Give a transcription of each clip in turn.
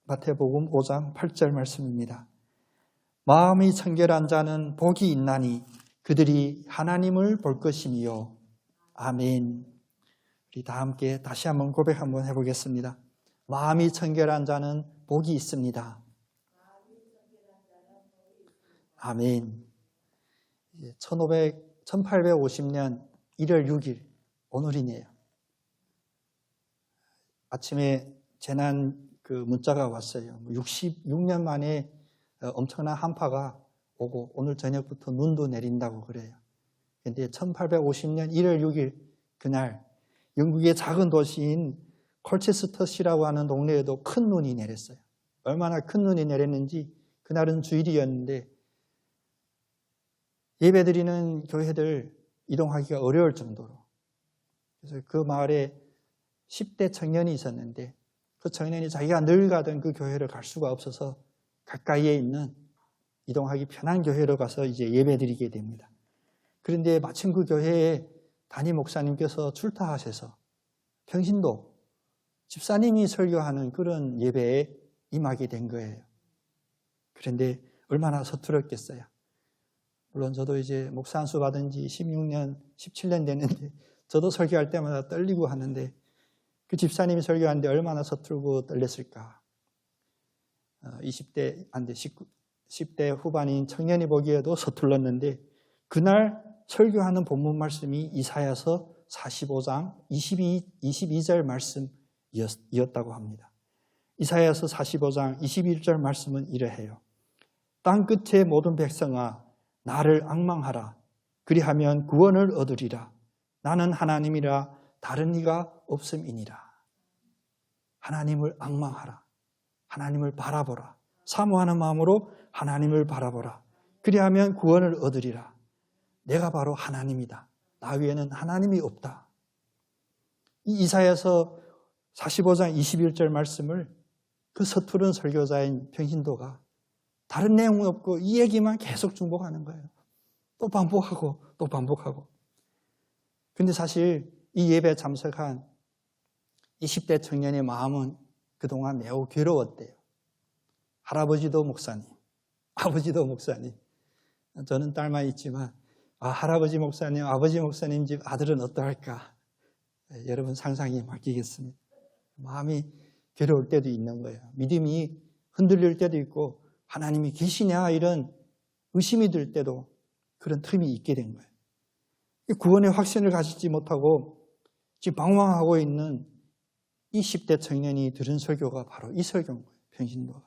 마태복음 5장 8절 말씀입니다. 마음이 청결한 자는 복이 있나니 그들이 하나님을 볼 것이니요. 아멘. 우리 다 함께 다시 한번 고백 한번 해보겠습니다. 마음이 청결한 자는 복이 있습니다. 아멘. 1850년 1월 6일 오늘이네요. 아침에 재난 문자가 왔어요. 66년 만에 엄청난 한파가 오고 오늘 저녁부터 눈도 내린다고 그래요. 그런데 1850년 1월 6일 그날 영국의 작은 도시인 콜체스터시라고 하는 동네에도 큰 눈이 내렸어요. 얼마나 큰 눈이 내렸는지 그날은 주일이었는데 예배드리는 교회들 이동하기가 어려울 정도로, 그래서 그 마을에 10대 청년이 있었는데 그 청년이 자기가 늘 가던 그 교회를 갈 수가 없어서 가까이에 있는 이동하기 편한 교회로 가서 이제 예배드리게 됩니다. 그런데 마침 그 교회에 담임 목사님께서 출타하셔서 평신도 집사님이 설교하는 그런 예배에 임하게 된 거예요. 그런데 얼마나 서툴었겠어요. 물론 저도 이제 목사 안수 받은 지 16년, 17년 됐는데 저도 설교할 때마다 떨리고 하는데 그 집사님이 설교하는데 얼마나 서툴고 떨렸을까. 10대 후반인 청년이 보기에도 서툴렀는데 그날 설교하는 본문 말씀이 이사야서 45장 22절 말씀이었다고 합니다. 이사야서 45장 21절 말씀은 이러해요. 땅 끝의 모든 백성아 나를 앙망하라. 그리하면 구원을 얻으리라. 나는 하나님이라 다른 이가 없음이니라. 하나님을 앙망하라. 하나님을 바라보라. 사모하는 마음으로 하나님을 바라보라. 그리하면 구원을 얻으리라. 내가 바로 하나님이다. 나 위에는 하나님이 없다. 이 이사야서 45장 21절 말씀을 그 서투른 설교자인 평신도가 다른 내용은 없고 이 얘기만 계속 중복하는 거예요. 또 반복하고 또 반복하고. 근데 사실 이 예배에 참석한 20대 청년의 마음은 그동안 매우 괴로웠대요. 할아버지도 목사님, 아버지도 목사님. 저는 딸만 있지만 할아버지 목사님, 아버지 목사님 집 아들은 어떠할까? 여러분 상상에 맡기겠습니다. 마음이 괴로울 때도 있는 거예요. 믿음이 흔들릴 때도 있고 하나님이 계시냐 이런 의심이 들 때도 그런 틈이 있게 된 거예요. 구원의 확신을 가지지 못하고 지금 방황하고 있는 이 10대 청년이 들은 설교가 바로 이 설교인 거예요. 평신도가.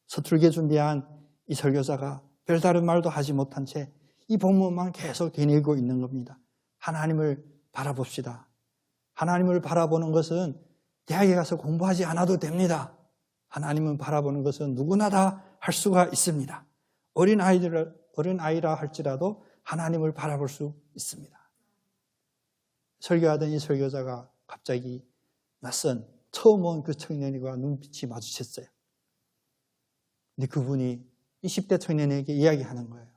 서툴게 준비한 이 설교자가 별다른 말도 하지 못한 채 이 본문만 계속 되뇌고 있는 겁니다. 하나님을 바라봅시다. 하나님을 바라보는 것은 대학에 가서 공부하지 않아도 됩니다. 하나님을 바라보는 것은 누구나 다 할 수가 있습니다. 어린아이라 할지라도 하나님을 바라볼 수 있습니다. 설교하던 이 설교자가 갑자기 낯선 처음 온 그 청년과 눈빛이 마주쳤어요. 근데 그분이 20대 청년에게 이야기하는 거예요.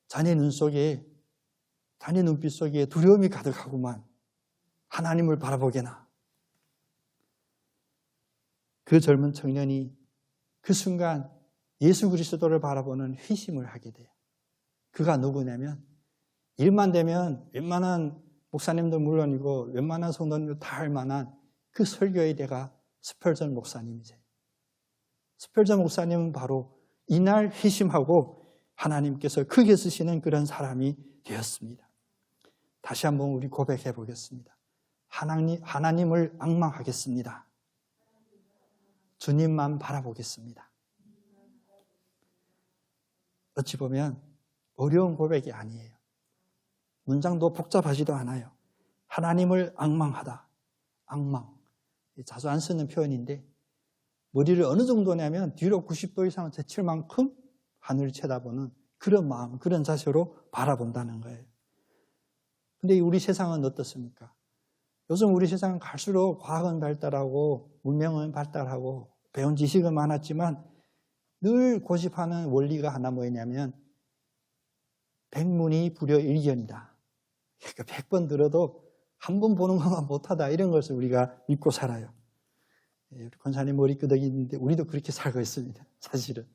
자네 눈빛 속에 두려움이 가득하구만. 하나님을 바라보게나. 그 젊은 청년이 그 순간 예수 그리스도를 바라보는 회심을 하게 돼요. 그가 누구냐면 일만 되면 웬만한 목사님도 물론이고 웬만한 성도님도 다 할 만한 그 설교의 대가 스펄전 목사님이세요. 스펄전 목사님은 바로 이날 회심하고 하나님께서 크게 쓰시는 그런 사람이 되었습니다. 다시 한번 우리 고백해 보겠습니다. 하나님을 앙망하겠습니다. 주님만 바라보겠습니다. 어찌 보면 어려운 고백이 아니에요. 문장도 복잡하지도 않아요. 하나님을 앙망하다. 앙망. 자주 안 쓰는 표현인데 머리를 어느 정도냐면 뒤로 90도 이상 제칠 만큼 하늘을 쳐다보는 그런 마음, 그런 자세로 바라본다는 거예요. 근데 우리 세상은 어떻습니까? 요즘 우리 세상은 갈수록 과학은 발달하고 문명은 발달하고 배운 지식은 많았지만 늘 고집하는 원리가 하나 뭐냐면 백문이 불여일견이다. 그러니까 100번 들어도 한 번 보는 것만 못하다 이런 것을 우리가 믿고 살아요. 권사님 머리 끄덕이 있는데 우리도 그렇게 살고 있습니다. 사실은.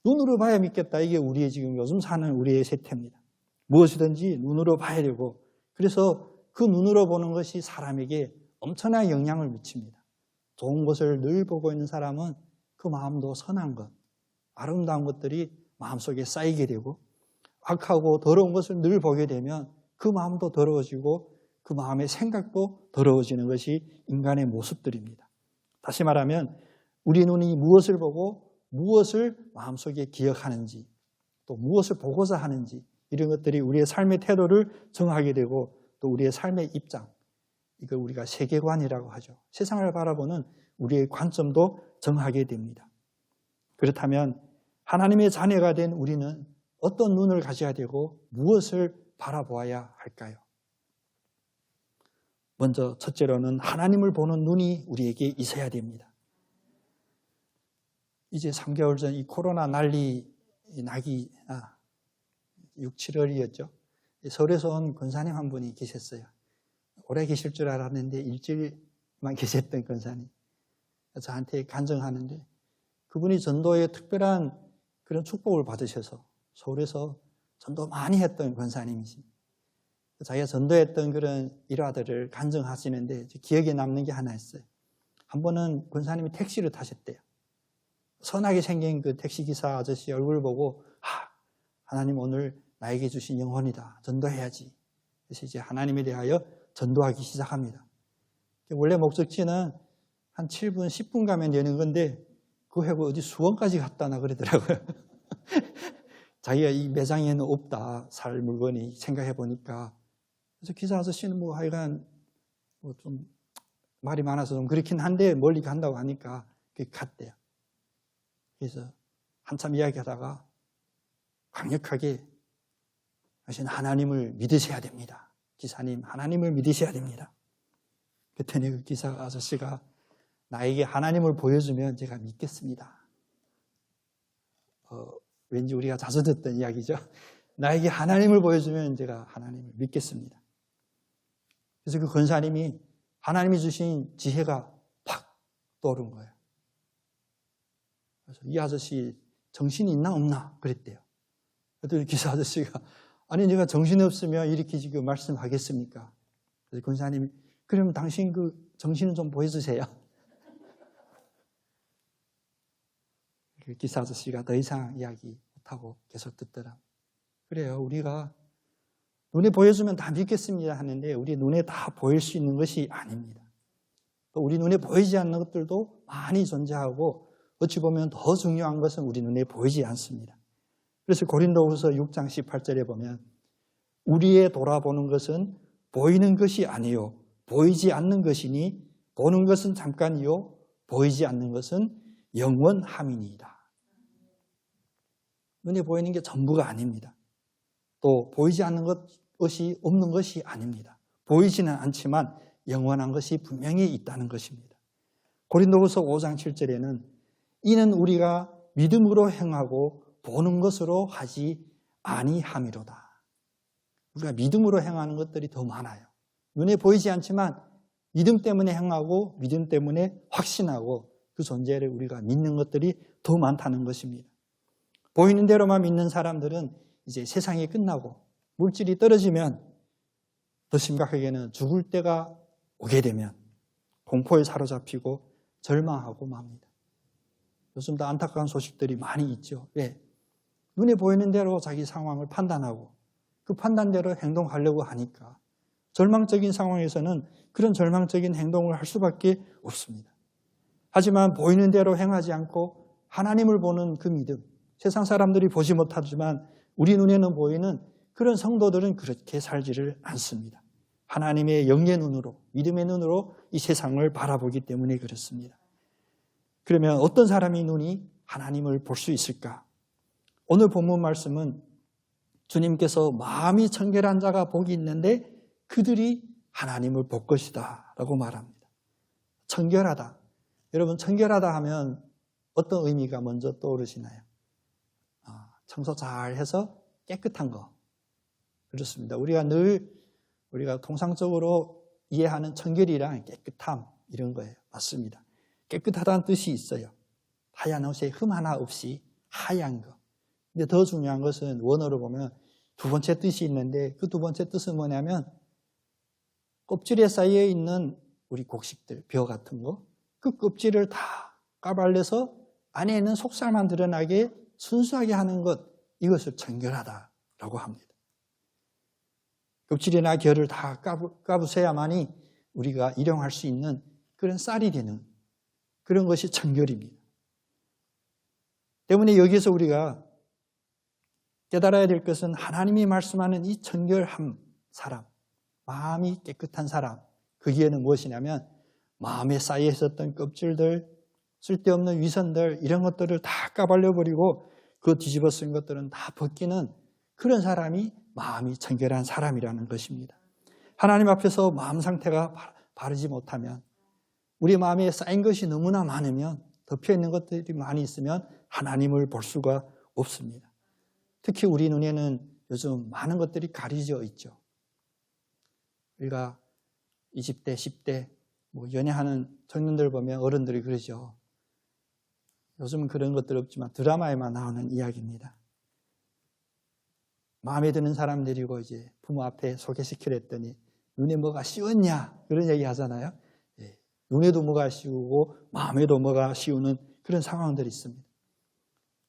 눈으로 봐야 믿겠다. 이게 우리의 지금 요즘 사는 우리의 세태입니다. 무엇이든지 눈으로 봐야 되고, 그래서 그 눈으로 보는 것이 사람에게 엄청난 영향을 미칩니다. 좋은 것을 늘 보고 있는 사람은 그 마음도 선한 것, 아름다운 것들이 마음속에 쌓이게 되고, 악하고 더러운 것을 늘 보게 되면 그 마음도 더러워지고 그 마음의 생각도 더러워지는 것이 인간의 모습들입니다. 다시 말하면 우리 눈이 무엇을 보고 무엇을 마음속에 기억하는지, 또 무엇을 보고자 하는지, 이런 것들이 우리의 삶의 태도를 정하게 되고 또 우리의 삶의 입장, 이걸 우리가 세계관이라고 하죠. 세상을 바라보는 우리의 관점도 정하게 됩니다. 그렇다면 하나님의 자녀가 된 우리는 어떤 눈을 가져야 되고 무엇을 바라보아야 할까요? 먼저 첫째로는 하나님을 보는 눈이 우리에게 있어야 됩니다. 이제 3개월 전 이 코로나 난리 나기 6, 7월이었죠. 서울에서 온 권사님 한 분이 계셨어요. 오래 계실 줄 알았는데 일주일만 계셨던 권사님. 저한테 간증하는데 그분이 전도에 특별한 그런 축복을 받으셔서 서울에서 전도 많이 했던 권사님이십니다. 자기가 전도했던 그런 일화들을 간증하시는데 기억에 남는 게 하나 있어요. 한 번은 권사님이 택시를 타셨대요. 선하게 생긴 그 택시기사 아저씨 얼굴 보고 하나님 오늘 나에게 주신 영혼이다. 전도해야지. 그래서 이제 하나님에 대하여 전도하기 시작합니다. 원래 목적지는 한 7분, 10분 가면 되는 건데 그거 하고 어디 수원까지 갔다나 그러더라고요. 자기가 이 매장에는 없다, 살 물건이 생각해 보니까. 그래서 기사 아저씨는 뭐 하여간 뭐 좀 말이 많아서 좀 그렇긴 한데 멀리 간다고 하니까 갔대요. 그래서 한참 이야기하다가 강력하게 하신 하나님을 믿으셔야 됩니다. 기사님, 하나님을 믿으셔야 됩니다. 그랬더니 그 기사 아저씨가 나에게 하나님을 보여주면 제가 믿겠습니다. 왠지 우리가 자주 듣던 이야기죠. 나에게 하나님을 보여주면 제가 하나님을 믿겠습니다. 그래서 그 권사님이 하나님이 주신 지혜가 팍 떠오른 거예요. 그래서 이 아저씨 정신이 있나 없나 그랬대요. 그랬더니 기사 아저씨가 아니 내가 정신이 없으면 이렇게 지금 말씀하겠습니까? 그래서 권사님이 그러면 당신 그 정신을 좀 보여주세요. 그 기사 아저씨가 더 이상 이야기 못하고 계속 듣더라. 그래요. 우리가 눈에 보여주면 다 믿겠습니다 하는데 우리 눈에 다 보일 수 있는 것이 아닙니다. 또 우리 눈에 보이지 않는 것들도 많이 존재하고 어찌 보면 더 중요한 것은 우리 눈에 보이지 않습니다. 그래서 고린도후서 6장 18절에 보면 우리의 돌아보는 것은 보이는 것이 아니요 보이지 않는 것이니 보는 것은 잠깐이요 보이지 않는 것은 영원함이니이다. 눈에 보이는 게 전부가 아닙니다. 또 보이지 않는 것이 없는 것이 아닙니다. 보이지는 않지만 영원한 것이 분명히 있다는 것입니다. 고린도후서 5장 7절에는 이는 우리가 믿음으로 행하고 보는 것으로 하지 아니함이로다. 우리가 믿음으로 행하는 것들이 더 많아요. 눈에 보이지 않지만 믿음 때문에 행하고 믿음 때문에 확신하고 그 존재를 우리가 믿는 것들이 더 많다는 것입니다. 보이는 대로만 믿는 사람들은 이제 세상이 끝나고 물질이 떨어지면 더 심각하게는 죽을 때가 오게 되면 공포에 사로잡히고 절망하고 맙니다. 요즘도 안타까운 소식들이 많이 있죠. 왜? 눈에 보이는 대로 자기 상황을 판단하고 그 판단대로 행동하려고 하니까 절망적인 상황에서는 그런 절망적인 행동을 할 수밖에 없습니다. 하지만 보이는 대로 행하지 않고 하나님을 보는 그 믿음, 세상 사람들이 보지 못하지만 우리 눈에는 보이는 그런 성도들은 그렇게 살지를 않습니다. 하나님의 영의 눈으로, 믿음의 눈으로 이 세상을 바라보기 때문에 그렇습니다. 그러면 어떤 사람이 눈이 하나님을 볼 수 있을까? 오늘 본문 말씀은 주님께서 마음이 청결한 자가 복이 있는데 그들이 하나님을 볼 것이다 라고 말합니다. 청결하다. 여러분 청결하다 하면 어떤 의미가 먼저 떠오르시나요? 청소 잘 해서 깨끗한 거. 그렇습니다. 우리가 통상적으로 이해하는 청결이란 깨끗함 이런 거예요. 맞습니다. 깨끗하다는 뜻이 있어요. 하얀 옷에 흠 하나 없이 하얀 거. 근데 더 중요한 것은 원어로 보면 두 번째 뜻이 있는데 그 두 번째 뜻은 뭐냐면 껍질에 쌓여 있는 우리 곡식들, 벼 같은 거, 그 껍질을 다 까발려서 안에 있는 속살만 드러나게 순수하게 하는 것, 이것을 청결하다라고 합니다. 껍질이나 결을 다 까부셔야만이 우리가 일용할 수 있는 그런 쌀이 되는 그런 것이 청결입니다. 때문에 여기서 우리가 깨달아야 될 것은 하나님이 말씀하는 이 청결한 사람, 마음이 깨끗한 사람, 거기에는 무엇이냐면 마음에 쌓여 있었던 껍질들, 쓸데없는 위선들, 이런 것들을 다 까발려버리고 그 뒤집어 쓴 것들은 다 벗기는 그런 사람이 마음이 청결한 사람이라는 것입니다. 하나님 앞에서 마음 상태가 바르지 못하면, 우리 마음에 쌓인 것이 너무나 많으면, 덮여있는 것들이 많이 있으면 하나님을 볼 수가 없습니다. 특히 우리 눈에는 요즘 많은 것들이 가려져 있죠. 우리가 20대, 10대 연애하는 청년들 보면 어른들이 그러죠. 요즘은 그런 것들 없지만 드라마에만 나오는 이야기입니다. 마음에 드는 사람들이고 이제 부모 앞에 소개시키려 했더니 눈에 뭐가 씌웠냐 그런 얘기 하잖아요. 예. 눈에도 뭐가 씌우고 마음에도 뭐가 씌우는 그런 상황들이 있습니다.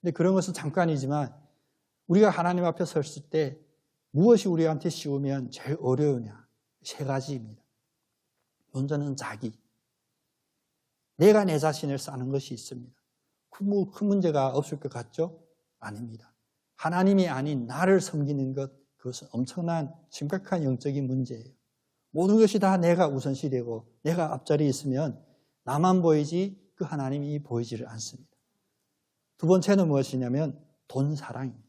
근데 그런 것은 잠깐이지만 우리가 하나님 앞에 섰을 때 무엇이 우리한테 씌우면 제일 어려우냐? 세 가지입니다. 먼저는 자기. 내가 내 자신을 싸는 것이 있습니다. 큰 문제가 없을 것 같죠? 아닙니다. 하나님이 아닌 나를 섬기는 것, 그것은 엄청난 심각한 영적인 문제예요. 모든 것이 다 내가 우선시되고 내가 앞자리에 있으면 나만 보이지 그 하나님이 보이지를 않습니다. 두 번째는 무엇이냐면 돈 사랑입니다.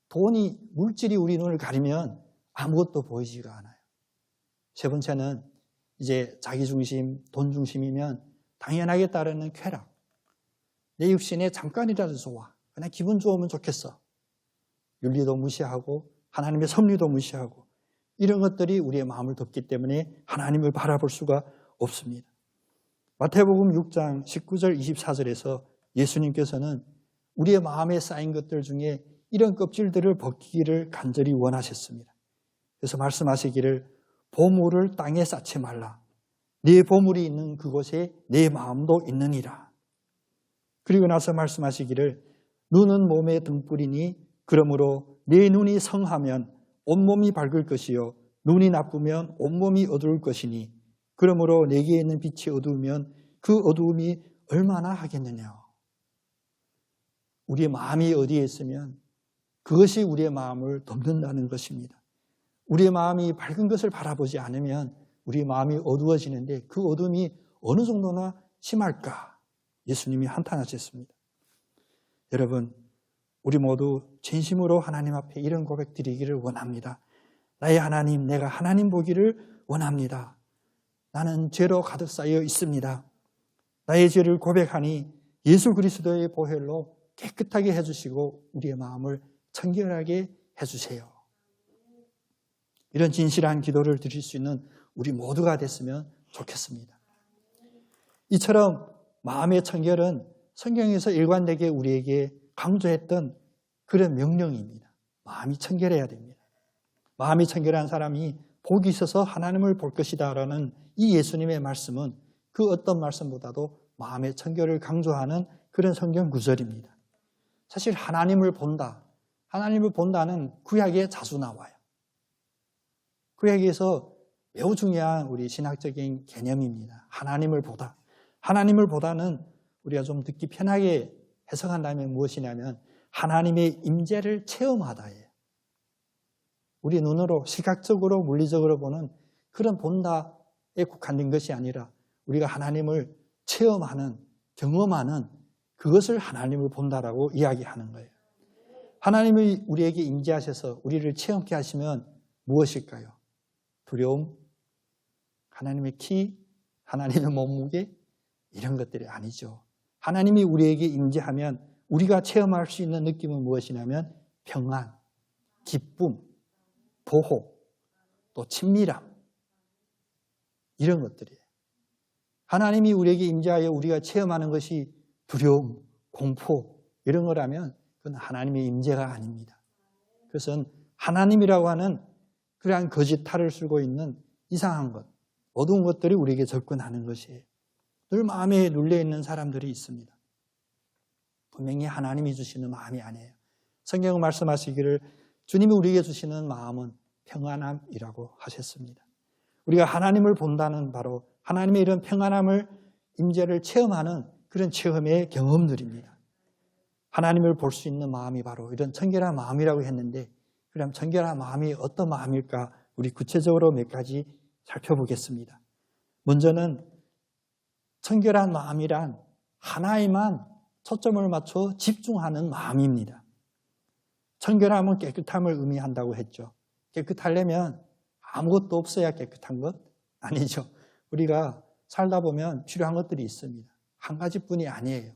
돈이, 물질이 우리 눈을 가리면 아무것도 보이지가 않아요. 세 번째는 이제 자기중심, 돈중심이면 당연하게 따르는 쾌락. 내 육신에 잠깐이라도 좋아. 그냥 기분 좋으면 좋겠어. 윤리도 무시하고 하나님의 섭리도 무시하고 이런 것들이 우리의 마음을 덮기 때문에 하나님을 바라볼 수가 없습니다. 마태복음 6장 19절 24절에서 예수님께서는 우리의 마음에 쌓인 것들 중에 이런 껍질들을 벗기기를 간절히 원하셨습니다. 그래서 말씀하시기를 보물을 땅에 쌓지 말라. 네 보물이 있는 그곳에 내 마음도 있느니라. 그리고 나서 말씀하시기를 눈은 몸의 등불이니 그러므로 내 눈이 성하면 온몸이 밝을 것이요 눈이 나쁘면 온몸이 어두울 것이니 그러므로 내게 있는 빛이 어두우면 그 어두움이 얼마나 하겠느냐. 우리의 마음이 어디에 있으면 그것이 우리의 마음을 덮는다는 것입니다. 우리의 마음이 밝은 것을 바라보지 않으면 우리의 마음이 어두워지는데 그 어둠이 어느 정도나 심할까? 예수님이 한탄하셨습니다. 여러분, 우리 모두 진심으로 하나님 앞에 이런 고백 드리기를 원합니다. 나의 하나님, 내가 하나님 보기를 원합니다. 나는 죄로 가득 쌓여 있습니다. 나의 죄를 고백하니 예수 그리스도의 보혈로 깨끗하게 해주시고 우리의 마음을 청결하게 해주세요. 이런 진실한 기도를 드릴 수 있는 우리 모두가 됐으면 좋겠습니다. 이처럼 마음의 청결은 성경에서 일관되게 우리에게 강조했던 그런 명령입니다. 마음이 청결해야 됩니다. 마음이 청결한 사람이 복이 있어서 하나님을 볼 것이다 라는 이 예수님의 말씀은 그 어떤 말씀보다도 마음의 청결을 강조하는 그런 성경 구절입니다. 사실 하나님을 본다, 하나님을 본다는 구약에 자주 나와요. 구약에서 매우 중요한 우리 신학적인 개념입니다. 하나님을 보다. 하나님을 보다는 우리가 좀 듣기 편하게 해석한다면 무엇이냐면 하나님의 임재를 체험하다예요. 우리 눈으로 시각적으로 물리적으로 보는 그런 본다에 국한된 것이 아니라 우리가 하나님을 체험하는, 경험하는 그것을 하나님을 본다라고 이야기하는 거예요. 하나님이 우리에게 임재하셔서 우리를 체험케 하시면 무엇일까요? 두려움, 하나님의 키, 하나님의 몸무게 이런 것들이 아니죠. 하나님이 우리에게 임재하면 우리가 체험할 수 있는 느낌은 무엇이냐면 평안, 기쁨, 보호, 또 친밀함 이런 것들이에요. 하나님이 우리에게 임재하여 우리가 체험하는 것이 두려움, 공포 이런 거라면 그건 하나님의 임재가 아닙니다. 그것은 하나님이라고 하는 그러한 거짓 탈을 쓰고 있는 이상한 것, 어두운 것들이 우리에게 접근하는 것이에요. 늘 마음에 눌려있는 사람들이 있습니다. 분명히 하나님이 주시는 마음이 아니에요. 성경은 말씀하시기를 주님이 우리에게 주시는 마음은 평안함이라고 하셨습니다. 우리가 하나님을 본다는 바로 하나님의 이런 평안함을, 임재를 체험하는 그런 체험의 경험들입니다. 하나님을 볼 수 있는 마음이 바로 이런 청결한 마음이라고 했는데, 그럼 청결한 마음이 어떤 마음일까? 우리 구체적으로 몇 가지 살펴보겠습니다. 먼저는 청결한 마음이란 하나에만 초점을 맞춰 집중하는 마음입니다. 청결함은 깨끗함을 의미한다고 했죠. 깨끗하려면 아무것도 없어야 깨끗한 것 아니죠. 우리가 살다 보면 필요한 것들이 있습니다. 한 가지뿐이 아니에요.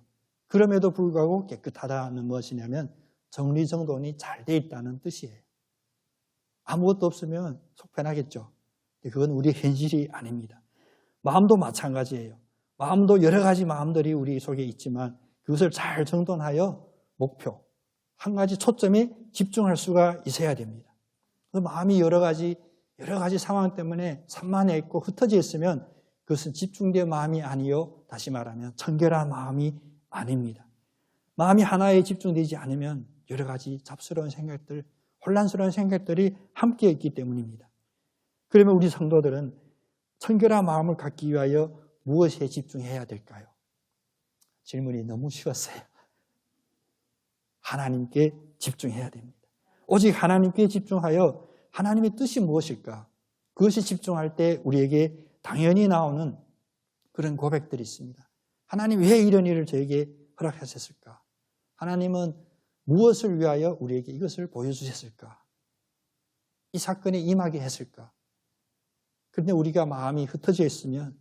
그럼에도 불구하고 깨끗하다는 무엇이냐면 정리정돈이 잘 돼 있다는 뜻이에요. 아무것도 없으면 속 편하겠죠. 그건 우리의 현실이 아닙니다. 마음도 마찬가지예요. 마음도 여러 가지 마음들이 우리 속에 있지만 그것을 잘 정돈하여 목표, 한 가지 초점에 집중할 수가 있어야 됩니다. 그 마음이 여러 가지 상황 때문에 산만해 있고 흩어져 있으면 그것은 집중된 마음이 아니요, 다시 말하면 청결한 마음이 아닙니다. 마음이 하나에 집중되지 않으면 여러 가지 잡스러운 생각들, 혼란스러운 생각들이 함께 있기 때문입니다. 그러면 우리 성도들은 청결한 마음을 갖기 위하여 무엇에 집중해야 될까요? 질문이 너무 쉬웠어요. 하나님께 집중해야 됩니다. 오직 하나님께 집중하여 하나님의 뜻이 무엇일까? 그것이 집중할 때 우리에게 당연히 나오는 그런 고백들이 있습니다. 하나님 왜 이런 일을 저에게 허락하셨을까? 하나님은 무엇을 위하여 우리에게 이것을 보여주셨을까? 이 사건에 임하게 했을까? 그런데 우리가 마음이 흩어져 있으면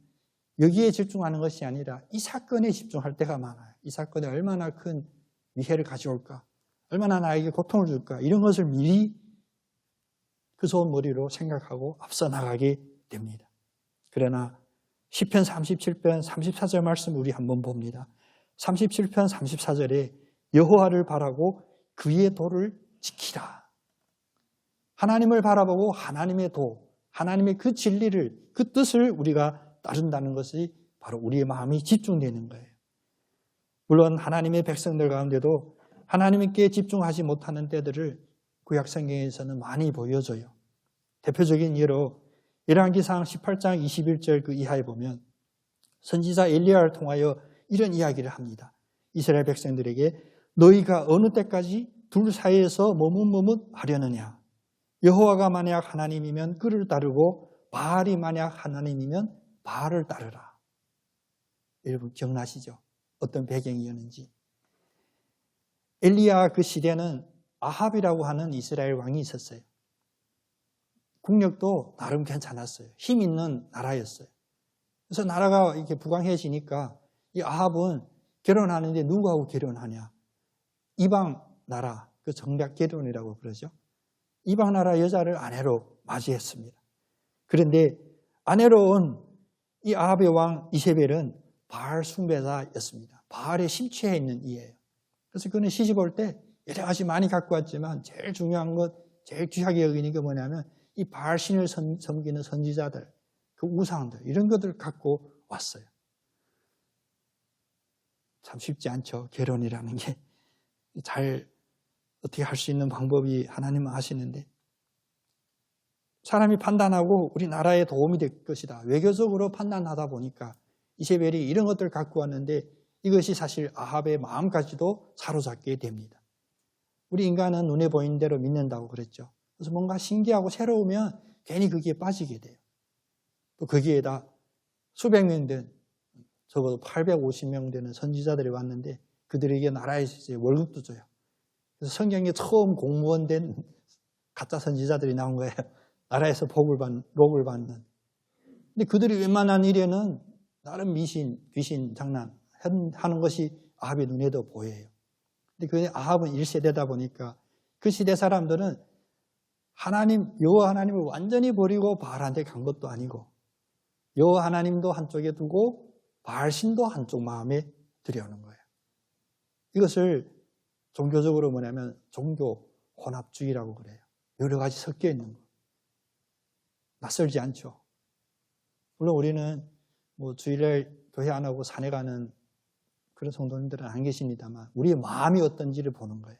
여기에 집중하는 것이 아니라 이 사건에 집중할 때가 많아요. 이 사건이 얼마나 큰 위해를 가져올까? 얼마나 나에게 고통을 줄까? 이런 것을 미리 그 좋은 머리로 생각하고 앞서 나가게 됩니다. 그러나 시편 37편 34절 말씀 우리 한번 봅니다. 37편 34절에 여호와를 바라고 그의 도를 지키라. 하나님을 바라보고 하나님의 도, 하나님의 그 진리를, 그 뜻을 우리가 따른다는 것이 바로 우리의 마음이 집중되는 거예요. 물론 하나님의 백성들 가운데도 하나님께 집중하지 못하는 때들을 구약 성경에서는 많이 보여줘요. 대표적인 예로 열왕기상 18장 21절 그 이하에 보면 선지자 엘리야를 통하여 이런 이야기를 합니다. 이스라엘 백성들에게 너희가 어느 때까지 둘 사이에서 머뭇머뭇하려느냐? 여호와가 만약 하나님이면 그를 따르고 바알이 만약 하나님이면 바알을 따르라. 여러분 기억나시죠? 어떤 배경이었는지. 엘리야 그 시대는 아합이라고 하는 이스라엘 왕이 있었어요. 국력도 나름 괜찮았어요. 힘 있는 나라였어요. 그래서 나라가 이렇게 부강해지니까 이 아합은 결혼하는데 누구하고 결혼하냐? 이방 나라, 그 정략 결혼이라고 그러죠. 이방 나라 여자를 아내로 맞이했습니다. 그런데 아내로 온 이 아합의 왕 이세벨은 바알 숭배자였습니다. 바알에 심취해 있는 이예요. 그래서 그는 시집 올 때 여러 가지 많이 갖고 왔지만 제일 중요한 것, 제일 귀하게 여기는 게 뭐냐면 이 바알 신을 섬기는 선지자들, 그 우상들, 이런 것들을 갖고 왔어요. 참 쉽지 않죠. 결혼이라는 게. 잘 어떻게 할 수 있는 방법이 하나님은 아시는데 사람이 판단하고 우리나라에 도움이 될 것이다. 외교적으로 판단하다 보니까 이세벨이 이런 것들을 갖고 왔는데 이것이 사실 아합의 마음까지도 사로잡게 됩니다. 우리 인간은 눈에 보이는 대로 믿는다고 그랬죠. 그래서 뭔가 신기하고 새로우면 괜히 거기에 빠지게 돼요. 또 거기에다 수백 명 된, 적어도 850명 되는 선지자들이 왔는데 그들에게 나라에서 이제 월급도 줘요. 그래서 성경에 처음 공무원 된 가짜 선지자들이 나온 거예요. 나라에서 복을 받는. 근데 그들이 웬만한 일에는 나름 미신, 귀신 장난하는 것이 아합의 눈에도 보여요. 근데 그 아합은 1세대다 보니까 그 시대 사람들은 여호와 하나님을 완전히 버리고 바알한테 간 것도 아니고 여호와 하나님도 한쪽에 두고 바알신도 한쪽 마음에 들여오는 거예요. 이것을 종교적으로 뭐냐면 종교 혼합주의라고 그래요. 여러 가지 섞여 있는 거. 낯설지 않죠. 물론 우리는 뭐 주일날 교회 안 하고 산에 가는 그런 성도님들은 안 계십니다만 우리의 마음이 어떤지를 보는 거예요.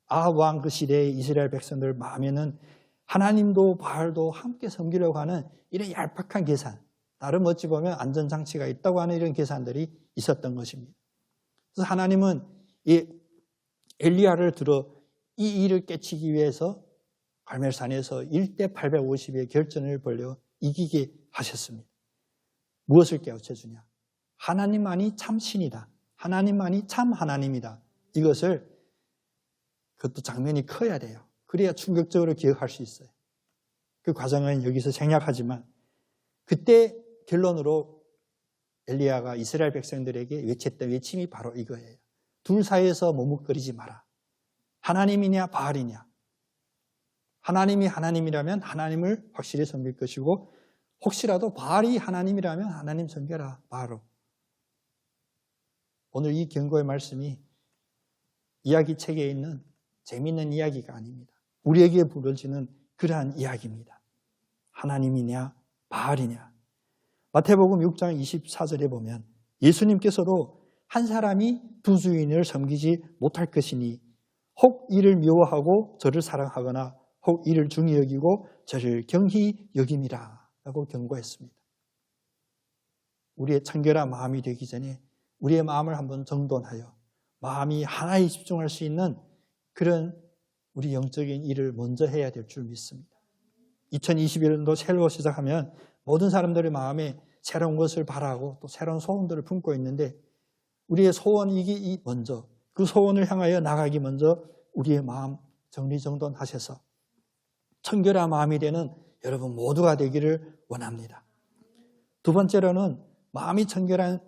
아합 왕 그 시대의 이스라엘 백성들 마음에는 하나님도 바알도 함께 섬기려고 하는 이런 얄팍한 계산, 나름 어찌 보면 안전장치가 있다고 하는 이런 계산들이 있었던 것입니다. 그래서 하나님은 이 엘리야를 들어 이 일을 깨치기 위해서 갈멜산에서 1대 850의 결전을 벌여 이기게 하셨습니다. 무엇을 깨우쳐주냐? 하나님만이 참 신이다. 하나님만이 참 하나님이다. 이것을 그것도 장면이 커야 돼요. 그래야 충격적으로 기억할 수 있어요. 그 과정은 여기서 생략하지만 그때 결론으로 엘리야가 이스라엘 백성들에게 외쳤던 외침이 바로 이거예요. 둘 사이에서 머뭇거리지 마라. 하나님이냐 바알이냐. 하나님이 하나님이라면 하나님을 확실히 섬길 것이고 혹시라도 바알이 하나님이라면 하나님 섬겨라. 바로. 오늘 이 경고의 말씀이 이야기책에 있는 재미있는 이야기가 아닙니다. 우리에게 부러지는 그러한 이야기입니다. 하나님이냐 바알이냐. 마태복음 6장 24절에 보면 예수님께서도 한 사람이 두 주인을 섬기지 못할 것이니 혹 이를 미워하고 저를 사랑하거나 혹 이를 중히 여기고 저를 경히 여김이라 라고 경고했습니다. 우리의 청결한 마음이 되기 전에 우리의 마음을 한번 정돈하여 마음이 하나에 집중할 수 있는 그런 우리 영적인 일을 먼저 해야 될 줄 믿습니다. 2021년도 새로 시작하면 모든 사람들의 마음에 새로운 것을 바라고 또 새로운 소원들을 품고 있는데 우리의 소원이기 먼저 그 소원을 향하여 나가기 먼저 우리의 마음 정리정돈하셔서 청결한 마음이 되는 여러분 모두가 되기를 원합니다. 두 번째로는 마음이 청결한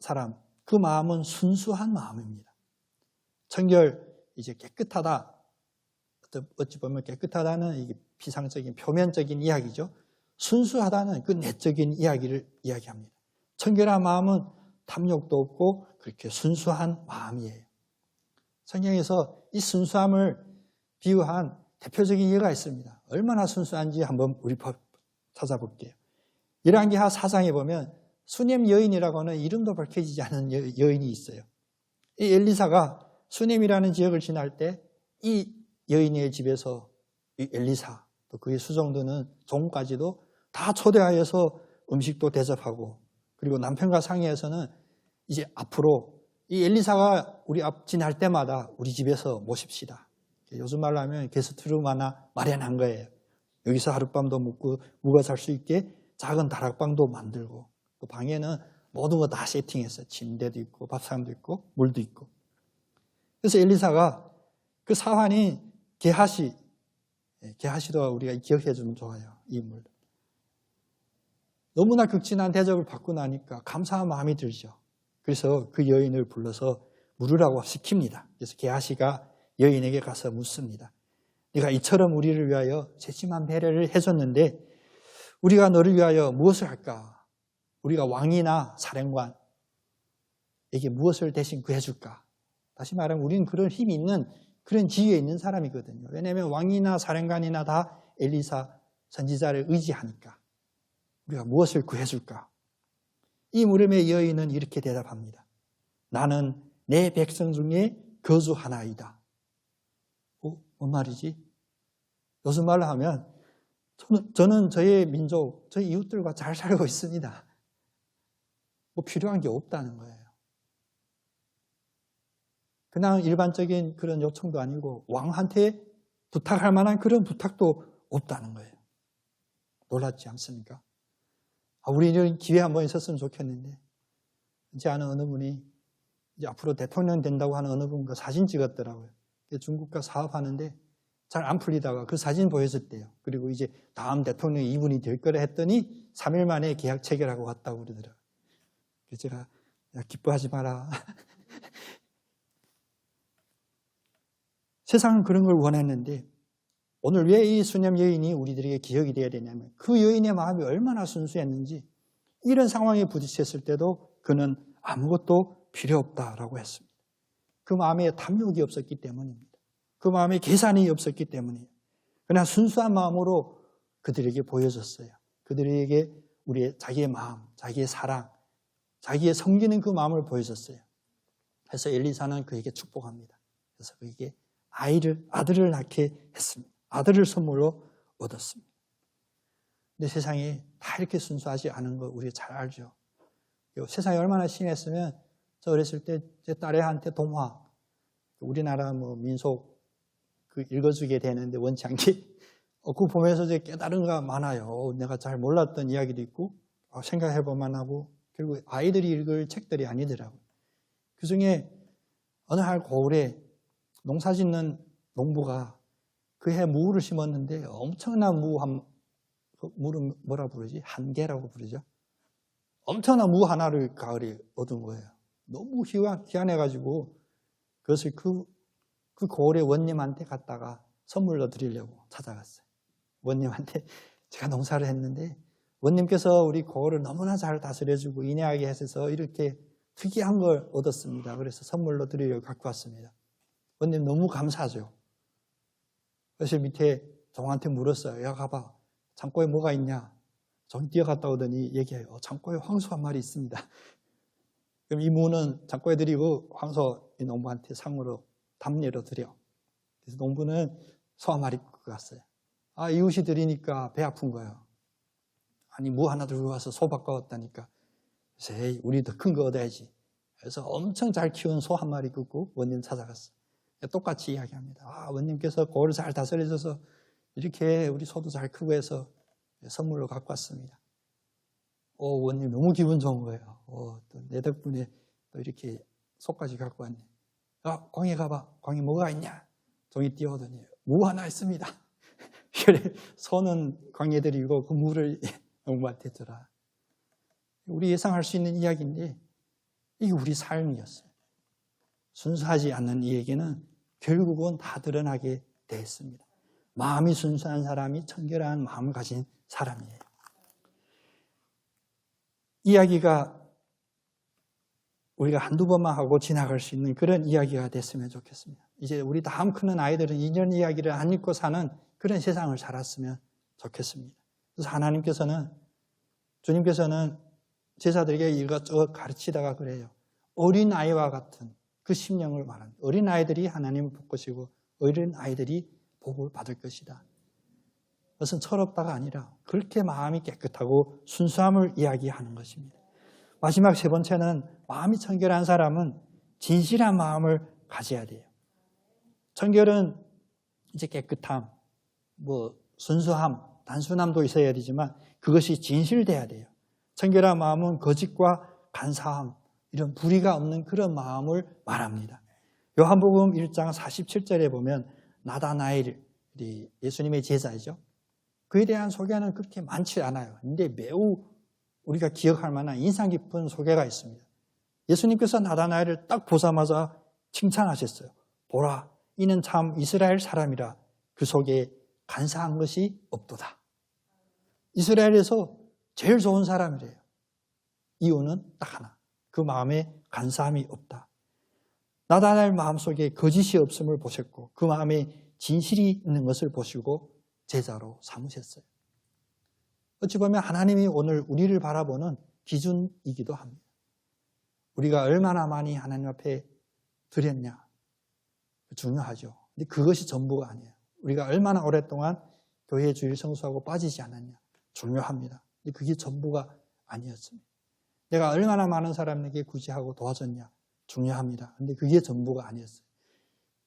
사람, 그 마음은 순수한 마음입니다. 청결, 이제 깨끗하다. 어찌 보면 깨끗하다는 이게 피상적인 표면적인 이야기죠. 순수하다는 그 내적인 이야기를 이야기합니다. 청결한 마음은 탐욕도 없고 그렇게 순수한 마음이에요. 성경에서 이 순수함을 비유한 대표적인 예가 있습니다. 얼마나 순수한지 한번 우리 찾아볼게요. 열왕기하 4장에 보면 수넴 여인이라고 하는 이름도 밝혀지지 않은 여인이 있어요. 이 엘리사가 수넴이라는 지역을 지날 때 이 여인의 집에서 이 엘리사 또 그의 수종드는 종까지도 다 초대하여서 음식도 대접하고 그리고 남편과 상의해서는 이제 앞으로 이 엘리사가 우리 앞 지날 때마다 우리 집에서 모십시다. 요즘 말로 하면 게스트룸 하나 마련한 거예요. 여기서 하룻밤도 묵고 묵어 살 수 있게 작은 다락방도 만들고 또 방에는 모든 거 다 세팅했어요. 침대도 있고 밥상도 있고 물도 있고. 그래서 엘리사가 그 사환이 게하시도 우리가 기억해 주면 좋아요. 이 인물. 너무나 극진한 대접을 받고 나니까 감사한 마음이 들죠. 그래서 그 여인을 불러서 물으라고 시킵니다. 그래서 게하시가 여인에게 가서 묻습니다. 네가 이처럼 우리를 위하여 세심한 배려를 해줬는데 우리가 너를 위하여 무엇을 할까? 우리가 왕이나 사령관에게 무엇을 대신 구해줄까? 다시 말하면 우리는 그런 힘이 있는 그런 지위에 있는 사람이거든요. 왜냐하면 왕이나 사령관이나 다 엘리사 선지자를 의지하니까 우리가 무엇을 구해줄까? 이 물음에 여인은 이렇게 대답합니다. 나는 내 백성 중에 거주하나이다. 뭔 말이지? 요즘 말로 하면 저는 저의 민족, 저희 이웃들과 잘 살고 있습니다. 뭐 필요한 게 없다는 거예요. 그냥 일반적인 그런 요청도 아니고 왕한테 부탁할 만한 그런 부탁도 없다는 거예요. 놀랍지 않습니까? 우리 이런 기회 한번 있었으면 좋겠는데 이제 아는 어느 분이 이제 앞으로 대통령 된다고 하는 어느 분과 사진 찍었더라고요. 중국과 사업하는데 잘 안 풀리다가 그 사진 보여줬대요. 그리고 이제 다음 대통령이 이분이 될 거라 했더니 3일 만에 계약 체결하고 갔다고 그러더라고요. 그래서 제가 야, 기뻐하지 마라. 세상은 그런 걸 원했는데 오늘 왜 이 수넴 여인이 우리들에게 기억이 되어야 되냐면 그 여인의 마음이 얼마나 순수했는지 이런 상황에 부딪혔을 때도 그는 아무것도 필요 없다라고 했습니다. 그 마음에 탐욕이 없었기 때문입니다. 그 마음에 계산이 없었기 때문이에요. 그러나 순수한 마음으로 그들에게 보여졌어요. 그들에게 자기의 마음, 자기의 사랑, 자기의 섬기는 그 마음을 보여줬어요. 그래서 엘리사는 그에게 축복합니다. 그래서 그에게 아들을 낳게 했습니다. 아들을 선물로 얻었습니다. 근데 세상이 다 이렇게 순수하지 않은 거 우리 잘 알죠. 세상이 얼마나 심했으면 저 어렸을 때 제 딸애한테 동화, 우리나라 민속 읽어주게 되는데 원치 않게 그거 보면서 이제 깨달은 거 많아요. 내가 잘 몰랐던 이야기도 있고 생각해볼만 하고 결국 아이들이 읽을 책들이 아니더라고요. 그중에 어느 날 겨울에 농사 짓는 농부가 그 해 무를 심었는데 엄청난 무를 뭐라 부르지? 한개라고 부르죠. 엄청난 무 하나를 가을에 얻은 거예요. 너무 희한해가지고 그것을 그 겨울에 원님한테 갖다가 선물로 드리려고 찾아갔어요. 원님한테 제가 농사를 했는데 원님께서 우리 고을을 너무나 잘 다스려주고 인내하게 하셔서 이렇게 특이한 걸 얻었습니다. 그래서 선물로 드리려고 갖고 왔습니다. 원님 너무 감사하죠. 그래서 밑에 종한테 물었어요. 야 가봐, 창고에 뭐가 있냐? 종이 뛰어갔다 오더니 얘기해요. 창고에 황소 한 마리 있습니다. 그럼 이 무는 창고에 드리고 황소 이 농부한테 상으로 담례로 드려. 그래서 농부는 소 한 마리 갖고 갔어요. 이웃이 드리니까 배 아픈 거예요. 아니 무 하나 들고 가서 소 바꿔왔다니까. 그래서 에이, 우리 더 큰 거 얻어야지. 그래서 엄청 잘 키운 소 한 마리 끄고 원님 찾아갔어요. 똑같이 이야기합니다. 원님께서 고을을 잘 다스려줘서 이렇게 우리 소도 잘 크고 해서 선물로 갖고 왔습니다. 원님 너무 기분 좋은 거예요. 또 내 덕분에 또 이렇게 소까지 갖고 왔네. 광에 가봐. 광에 뭐가 있냐? 종이 띄워오더니 무 하나 있습니다. 그래, 소는 광에 드리고 그 무를 농부한테 주라. 우리 예상할 수 있는 이야기인데 이게 우리 삶이었어요. 순수하지 않는 이에게는 결국은 다 드러나게 됐습니다. 마음이 순수한 사람이 청결한 마음을 가진 사람이에요. 이야기가 우리가 한두 번만 하고 지나갈 수 있는 그런 이야기가 됐으면 좋겠습니다. 이제 우리 다음 크는 아이들은 이런 이야기를 안 읽고 사는 그런 세상을 살았으면 좋겠습니다. 그래서 주님께서는 제자들에게 이것저것 가르치다가 그래요. 어린아이와 같은 그 심령을 말합니다. 어린아이들이 하나님을 볼 것이고 어린아이들이 복을 받을 것이다. 그것은 철없다가 아니라 그렇게 마음이 깨끗하고 순수함을 이야기하는 것입니다. 마지막 세 번째는 마음이 청결한 사람은 진실한 마음을 가져야 돼요. 청결은 이제 깨끗함, 순수함, 단순함도 있어야 되지만 그것이 진실돼야 돼요. 청결한 마음은 거짓과 간사함, 이런 불의가 없는 그런 마음을 말합니다. 요한복음 1장 47절에 보면 나다나엘, 예수님의 제자이죠. 그에 대한 소개는 그렇게 많지 않아요. 근데 매우 우리가 기억할 만한 인상 깊은 소개가 있습니다. 예수님께서 나다나엘을 딱 보자마자 칭찬하셨어요. 보라, 이는 참 이스라엘 사람이라 그 속에 간사한 것이 없도다. 이스라엘에서 제일 좋은 사람이래요. 이유는 딱 하나. 그 마음에 간사함이 없다. 나다나엘 마음속에 거짓이 없음을 보셨고 그 마음에 진실이 있는 것을 보시고 제자로 삼으셨어요. 어찌 보면 하나님이 오늘 우리를 바라보는 기준이기도 합니다. 우리가 얼마나 많이 하나님 앞에 드렸냐 중요하죠. 근데 그것이 전부가 아니에요. 우리가 얼마나 오랫동안 교회 주일 성수하고 빠지지 않았냐 중요합니다. 근데 그게 전부가 아니었습니다. 내가 얼마나 많은 사람에게 구제하고 도와줬냐 중요합니다. 근데 그게 전부가 아니었어요.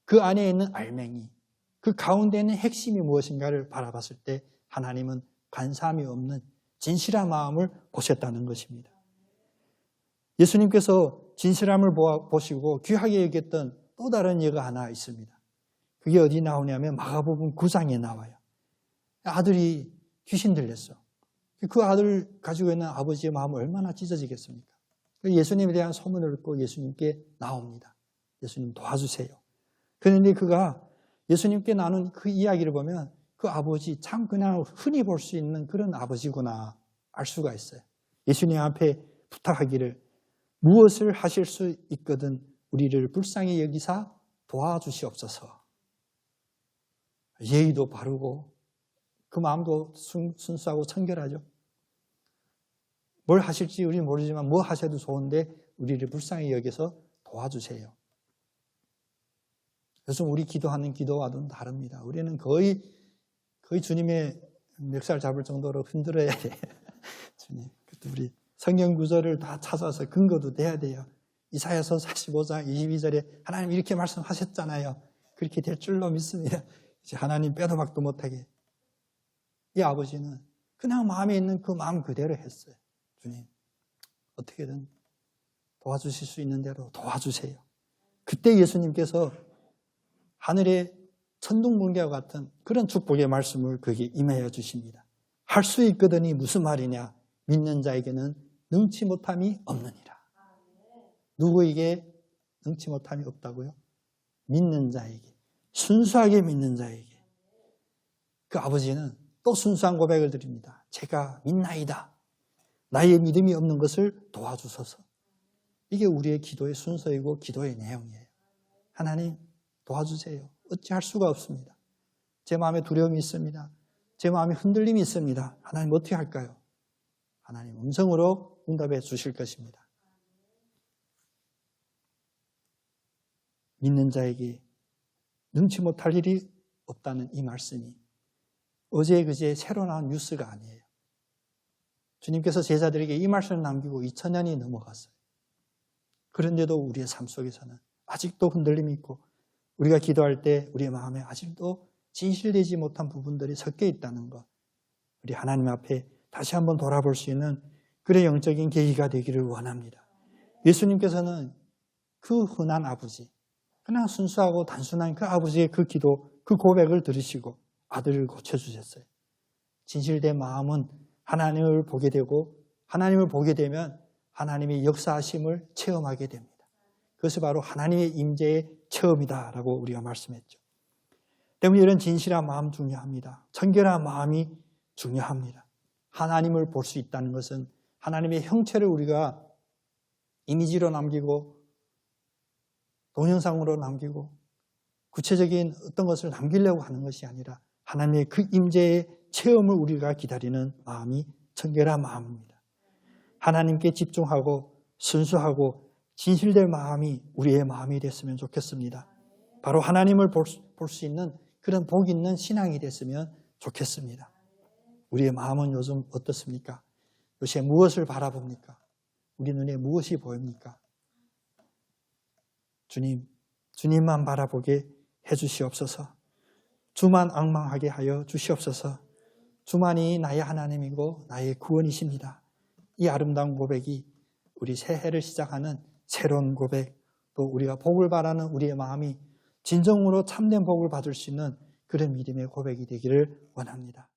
그 안에 있는 알맹이, 그 가운데 있는 핵심이 무엇인가를 바라봤을 때 하나님은 간사함이 없는 진실한 마음을 보셨다는 것입니다. 예수님께서 진실함을 보시고 귀하게 여겼던 또 다른 예가 하나 있습니다. 그게 어디 나오냐면 마가복음 9장에 나와요. 아들이 귀신 들렸어. 그 아들 가지고 있는 아버지의 마음은 얼마나 찢어지겠습니까? 예수님에 대한 소문을 듣고 예수님께 나옵니다. 예수님 도와주세요. 그런데 그가 예수님께 나눈 그 이야기를 보면 그 아버지 참 그냥 흔히 볼 수 있는 그런 아버지구나 알 수가 있어요. 예수님 앞에 부탁하기를 무엇을 하실 수 있거든 우리를 불쌍히 여기사 도와주시옵소서. 예의도 바르고 그 마음도 순수하고 청결하죠. 뭘 하실지 우리는 모르지만 뭐 하셔도 좋은데 우리를 불쌍히 여기서 도와주세요. 그래서 우리 기도하는 기도와는 다릅니다. 우리는 거의 주님의 멱살 잡을 정도로 흔들어야 돼요. 주님, 우리 성경 구절을 다 찾아서 근거도 돼야 돼요. 이사야서 45장 22절에 하나님 이렇게 말씀하셨잖아요. 그렇게 될 줄로 믿습니다. 이제 하나님 빼도 박도 못하게. 이 아버지는 그냥 마음에 있는 그 마음 그대로 했어요. 주님, 어떻게든 도와주실 수 있는 대로 도와주세요. 그때 예수님께서 하늘의 천둥번개와 같은 그런 축복의 말씀을 그에게 임하여 주십니다. 할 수 있거든이 무슨 말이냐? 믿는 자에게는 능치 못함이 없느니라. 누구에게 능치 못함이 없다고요? 믿는 자에게, 순수하게 믿는 자에게. 그 아버지는 또 순수한 고백을 드립니다. 제가 믿나이다. 나의 믿음이 없는 것을 도와주소서. 이게 우리의 기도의 순서이고 기도의 내용이에요. 하나님 도와주세요. 어찌할 수가 없습니다. 제 마음에 두려움이 있습니다. 제 마음에 흔들림이 있습니다. 하나님 어떻게 할까요? 하나님 음성으로 응답해 주실 것입니다. 믿는 자에게 능치 못할 일이 없다는 이 말씀이 어제 그제 새로 나온 뉴스가 아니에요. 주님께서 제자들에게 이 말씀을 남기고 2000년이 넘어갔어요. 그런데도 우리의 삶 속에서는 아직도 흔들림이 있고 우리가 기도할 때 우리의 마음에 아직도 진실되지 못한 부분들이 섞여 있다는 것, 우리 하나님 앞에 다시 한번 돌아볼 수 있는 그런 영적인 계기가 되기를 원합니다. 예수님께서는 그 흔한 아버지, 그냥 순수하고 단순한 그 아버지의 그 기도, 그 고백을 들으시고 아들을 고쳐주셨어요. 진실된 마음은 하나님을 보게 되고 하나님을 보게 되면 하나님의 역사하심을 체험하게 됩니다. 그것이 바로 하나님의 임재의 체험이다라고 우리가 말씀했죠. 때문에 이런 진실한 마음 중요합니다. 청결한 마음이 중요합니다. 하나님을 볼 수 있다는 것은 하나님의 형체를 우리가 이미지로 남기고 동영상으로 남기고 구체적인 어떤 것을 남기려고 하는 것이 아니라 하나님의 그 임재의 체험을 우리가 기다리는 마음이 청결한 마음입니다. 하나님께 집중하고 순수하고 진실될 마음이 우리의 마음이 됐으면 좋겠습니다. 바로 하나님을 볼 수 있는 그런 복 있는 신앙이 됐으면 좋겠습니다. 우리의 마음은 요즘 어떻습니까? 요새 무엇을 바라봅니까? 우리 눈에 무엇이 보입니까? 주님만 바라보게 해주시옵소서. 주만 앙망하게 하여 주시옵소서. 주만이 나의 하나님이고 나의 구원이십니다. 이 아름다운 고백이 우리 새해를 시작하는 새로운 고백, 또 우리가 복을 바라는 우리의 마음이 진정으로 참된 복을 받을 수 있는 그런 믿음의 고백이 되기를 원합니다.